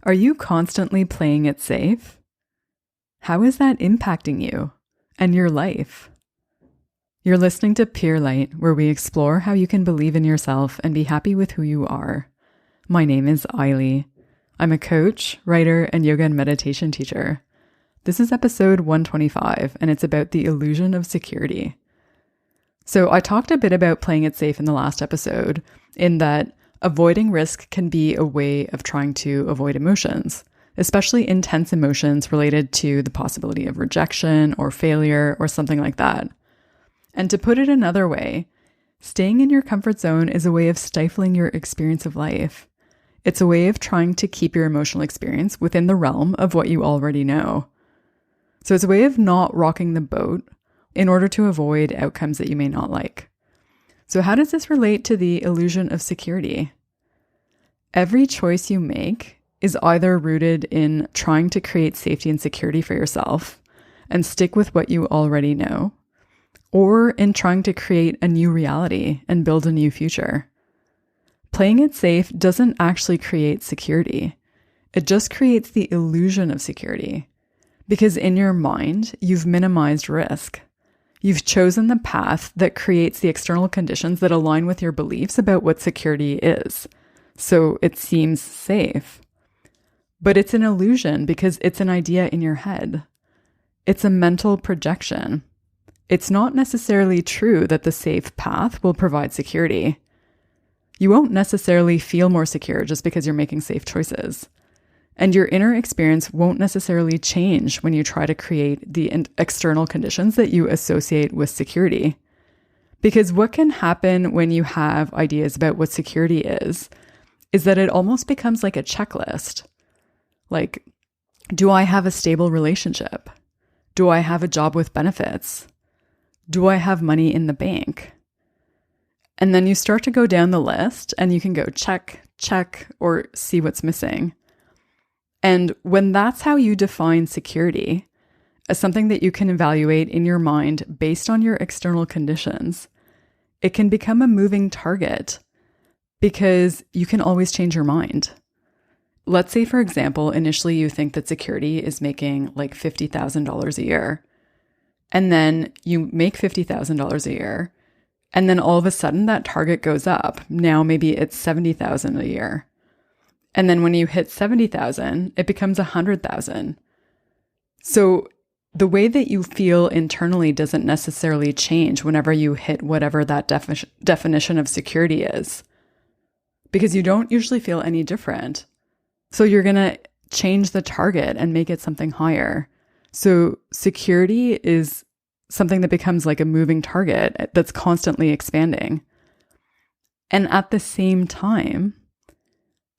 Are you constantly playing it safe? How is that impacting you and your life? You're listening to Pure Light, where we explore how you can believe in yourself and be happy with who you are. My name is Ailey. I'm a coach, writer, and yoga and meditation teacher. This is episode 125, and it's about the illusion of security. So I talked a bit about playing it safe in the last episode, in that avoiding risk can be a way of trying to avoid emotions, especially intense emotions related to the possibility of rejection or failure or something like that. And to put it another way, staying in your comfort zone is a way of stifling your experience of life. It's a way of trying to keep your emotional experience within the realm of what you already know. So it's a way of not rocking the boat in order to avoid outcomes that you may not like. So how does this relate to the illusion of security? Every choice you make is either rooted in trying to create safety and security for yourself and stick with what you already know, or in trying to create a new reality and build a new future. Playing it safe doesn't actually create security. It just creates the illusion of security, because in your mind, you've minimized risk. You've chosen the path that creates the external conditions that align with your beliefs about what security is. So it seems safe. But it's an illusion because it's an idea in your head. It's a mental projection. It's not necessarily true that the safe path will provide security. You won't necessarily feel more secure just because you're making safe choices. And your inner experience won't necessarily change when you try to create the external conditions that you associate with security. Because what can happen when you have ideas about what security is that it almost becomes like a checklist. Like, do I have a stable relationship? Do I have a job with benefits? Do I have money in the bank? And then you start to go down the list and you can go check, check, or see what's missing. And when that's how you define security, as something that you can evaluate in your mind based on your external conditions, it can become a moving target because you can always change your mind. Let's say, for example, initially you think that security is making like $50,000 a year. And then you make $50,000 a year. And then all of a sudden that target goes up. Now maybe it's $70,000 a year. And then when you hit 70,000, it becomes 100,000. So the way that you feel internally doesn't necessarily change whenever you hit whatever that definition of security is, because you don't usually feel any different. So you're going to change the target and make it something higher. So security is something that becomes like a moving target that's constantly expanding. And at the same time,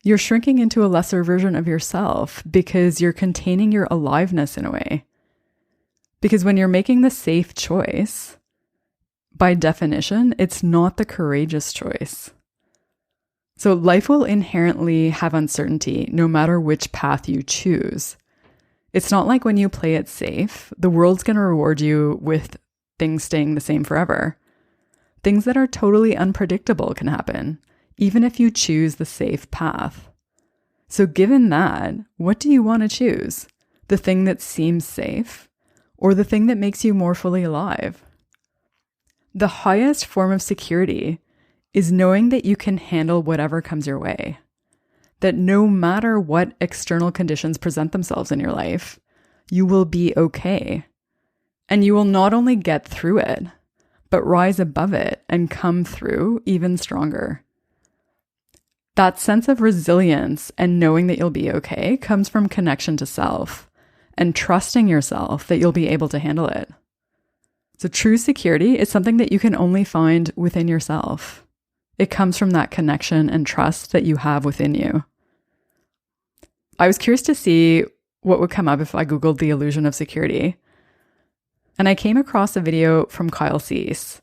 you're shrinking into a lesser version of yourself because you're containing your aliveness in a way. Because when you're making the safe choice, by definition, it's not the courageous choice. So life will inherently have uncertainty no matter which path you choose. It's not like when you play it safe, the world's going to reward you with things staying the same forever. Things that are totally unpredictable can happen, even if you choose the safe path. So given that, what do you want to choose? The thing that seems safe, or the thing that makes you more fully alive? The highest form of security is knowing that you can handle whatever comes your way. That no matter what external conditions present themselves in your life, you will be okay. And you will not only get through it, but rise above it and come through even stronger. That sense of resilience and knowing that you'll be okay comes from connection to self and trusting yourself that you'll be able to handle it. So true security is something that you can only find within yourself. It comes from that connection and trust that you have within you. I was curious to see what would come up if I Googled the illusion of security. And I came across a video from Kyle Cease.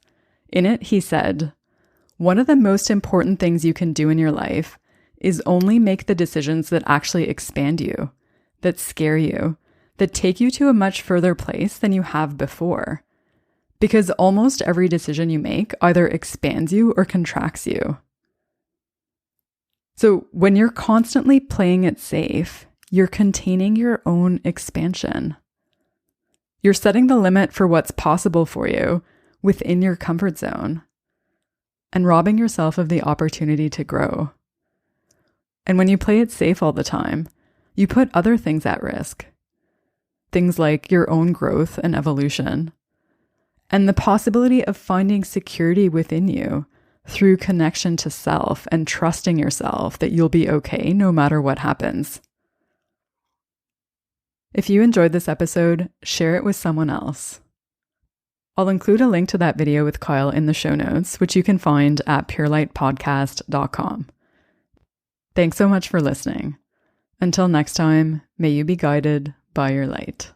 In it, he said, "One of the most important things you can do in your life is only make the decisions that actually expand you, that scare you, that take you to a much further place than you have before. Because almost every decision you make either expands you or contracts you." So when you're constantly playing it safe, you're containing your own expansion. You're setting the limit for what's possible for you within your comfort zone and robbing yourself of the opportunity to grow. And when you play it safe all the time, you put other things at risk. Things like your own growth and evolution, and the possibility of finding security within you through connection to self and trusting yourself that you'll be okay no matter what happens. If you enjoyed this episode, share it with someone else. I'll include a link to that video with Kyle in the show notes, which you can find at purelightpodcast.com. Thanks so much for listening. Until next time, may you be guided by your light.